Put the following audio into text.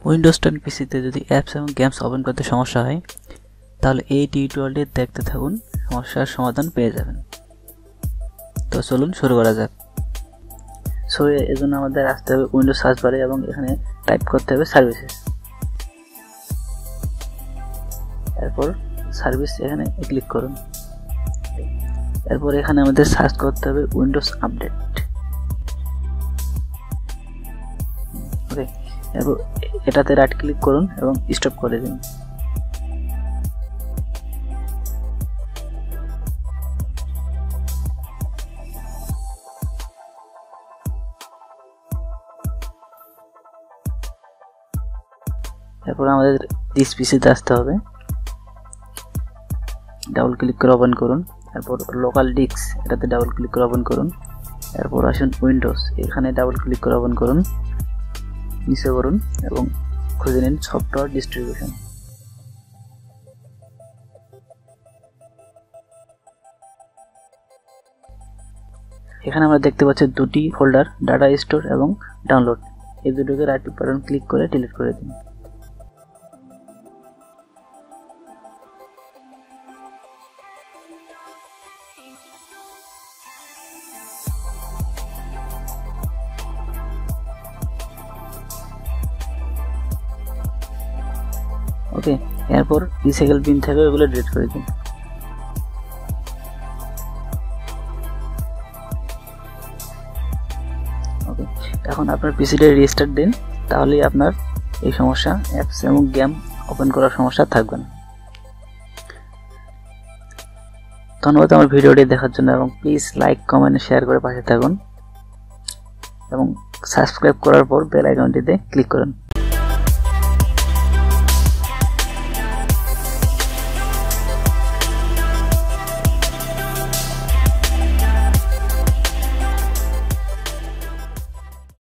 Windows 10 পিসিতে যদি apps এবং গেমস ওপেন করতে সমস্যা হয় তাহলে এই টিউটোরিয়ালটি দেখতে থাকুন, সমস্যার সমাধান পেয়ে যাবেন। তো চলুন শুরু করা যাক। সো এজন্য আমাদের আসতে হবে উইন্ডোজ সার্চ বারে এবং এখানে টাইপ করতে হবে সার্ভিসেস। এরপর সার্ভিস এখানে ক্লিক করুন। এরপর এখানে আমাদের সার্চ করতে হবে উইন্ডোজ আপডেট। ওকে, এরপর এটাতে রাইট ক্লিক করুন এবং স্টপ করে দিন। এরপর আমাদের দিস পিসিতে আসতে হবে, ডাবল ক্লিক করে ওপেন করুন। এরপর লোকাল ডিস্ক এটাতে ডাবল ক্লিক করে ওপেন করুন। এরপর আসুন উইন্ডোজ, এখানে ডাবল ক্লিক করে ওপেন করুন, নিচে করুন এবং খুঁজে নিন সফটওয়্যার ডিস্ট্রিবিউশন। এখানে আমরা দেখতে পাচ্ছি দুটি ফোল্ডার, ডাটা স্টোর এবং ডাউনলোড। এই দুটোকে রাইট বাটন ক্লিক করে ডিলিট করে দিন। ওকে, এরপর রিসাইকেল বিন থেকে ওগুলো ডিলিট করে দিন। ওকে, এখন আপনার পিসিটা রিস্টার্ট দিন, তাহলেই আপনার এই সমস্যা অ্যাপস এবং গেম ওপেন করার সমস্যা থাকবে না। ধন্যবাদ আমার ভিডিওটি দেখার জন্য এবং প্লিজ লাইক, কমেন্ট, শেয়ার করে পাশে থাকুন এবং সাবস্ক্রাইব করার পর বেল আইকনটিতে ক্লিক করুন।